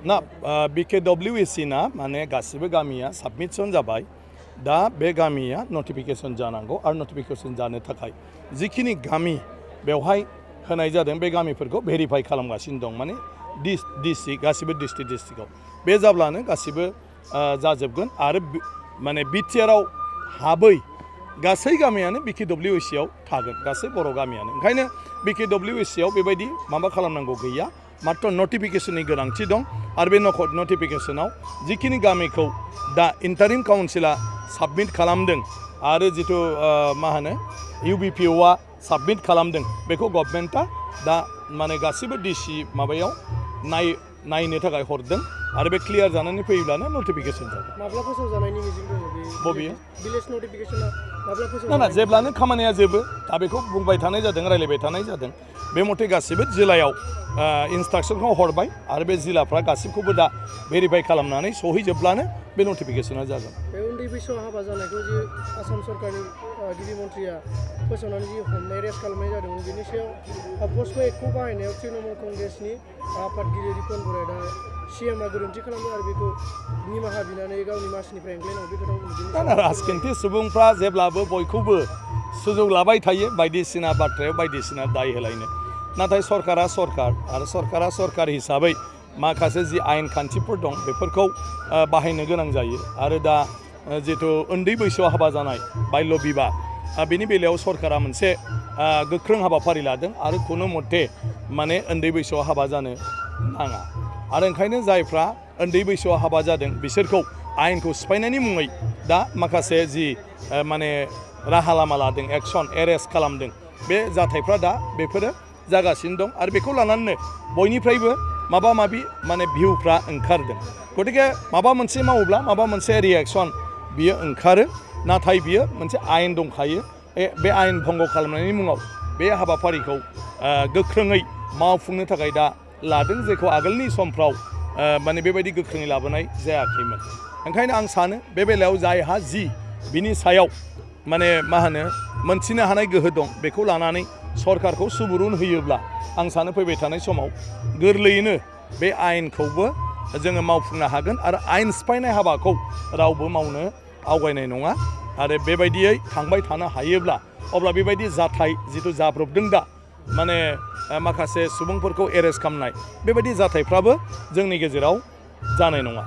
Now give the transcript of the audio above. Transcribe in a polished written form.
ना BKWC ना माने गासिबो गामिया साबमिशन जाबाय दा बे गामिया नटिफिकेशन जानांगौ आरो नटिफिकेशन जानो थाखाय जिखिनि गामि बेवहाय होनाय जादों बे गामिफोरखौ भेरिफाइ खालामगासिनो दं माने डिस्ट्रिक्ट गासिबो डिस्ट्रिक्टआव बे जाब्लानो गासिबो जाजोबगोन आरो माने बिटिआरआव हाबै गासै गामियानो BKWC आव थागोन गासै बर' गामियानो ओंखायनो BKWC आव बेबायदि माबा खालामनांगौ गैया मात्र नटिफिकेशननि गोनांथि दं आरो बे नटिफिकेशनाव जिखिनि गामिखौ दा इन्टारिम काउन्सिला साबमिट खालामदों आरो जिथु मा होनो UBPOआ साबमिट खालामदों बेखौ गभर्नमेन्टआ दा माने गासिबो डिसि माबायाव नायनो थाखाय हरदों आरो बे क्लियार जानानै फैयोब्लानो नटिफिकेशन जागोन माब्ला फोसाव जानायनि मिजिं दङ बबेयो भिलेज नटिफिकेशना माब्ला फोसाव ना जेब्लानो खामानिया जोबो दा बेखौ बुंबाय थानाय जादों रायलायबाय थानाय जादों बे मथे गासिबो जिल्लायाव इन्सट्राक्शनखौ हरबाय आरो बे जिल्लाफ्रा गासिबखौबो दा भेरिफाइ खालामनानै सहैजोबब्लानो बे नटिफिकेशना जागोन बे उन्दै बैसोआव हाबा जानायखौ जे आसाम सरकारनि गिबि मन्थ्रिया फोसावनानै जि हमनाय रेस्ट खालामनाय जादोंमोन बेनि सायाव पस्क' एक्टखौ बाहायनायाव तृणमूल कंग्रेसनि आफादगिरि रिपन बराया दा CMआ गोरोन्थि खालामदों आरो बेखौ निमाहा बिनानै गावनि मासिनिफ्राय एंग्लायनांगौ बे खोथाखौ राजखान्थि सुबुंफ्रा जेब्लाबो बयखौबो सुजुग लाबाय थायो बायदिसिना बाथ्रायाव बायदिसिना दाय होलायनो नाथाय सरकारा सरकार आरो सरकारा सरकार हिसाबै माखासे जि आयेन खान्थिफोर दं बेफोरखौ बाहायनो गोनां जायो आरो दा जिथु उन्दै बैसोआव हाबा जानाय बाल्य बिबाह बेनि बेलायाव सरकारा मोनसे गोख्रों हाबाफारि लादों आरो खुनु मथे माने उन्दै बैसोआव हाबा जानो नाङा आरो ओंखायनो जायफ्रा उन्दै बैसोआव हाबा जादों बिसोरखौ आयेनखौ सिफायनायनि मुङै दा माखासे जि माने राहा लामा लादों एक्सन एरेस्ट खालामदों बे जाथायफ्रा दा बेफोरो जागासिनो दं आरो बेखौ लानानैनो बयनिफ्रायबो माबा माबि माने भिउफ्रा ओंखारदों गतिके माबा मोनसे मावोब्ला माबा मोनसे रिएक्सन बियो ओंखारो नाथाय बियो मोनसे आयेन दंखायो बे आयेन भंग खालामनायनि मुङाव बे हाबाफारिखौ गोख्रोङै मावफुंनो थाखाय दा लादों जेखौ आगोलनि समफ्राव माने बेबायदि गोख्रोङै लाबोनाय जायाखैमोन ओंखायनो आं सानो बे बेलायाव जायहा जि बिनि सायाव माने मा होनो मोनथिनो हानाय गोहो दं बेखौ लानानै सरकारखौ सुबुरुन होयोब्ला आं सानो फैबाय थानाय समाव गोरलैयैनो बे आयेनखौबो जोङो मावफुंनो हागोन आरो आयेन सिफायनाय हाबाखौ रावबो मावनो आवगायनाय नङा आरो बेबायदियै थांबाय थानो हायोब्ला अब्ला बेबायदि जाथाय जिथु जाब्रबदों दा माने माखासे सुबुंफोरखौ एरेस्ट खालामनाय बेबायदि जाथायफ्राबो जोंनि गेजेराव जानाय नङा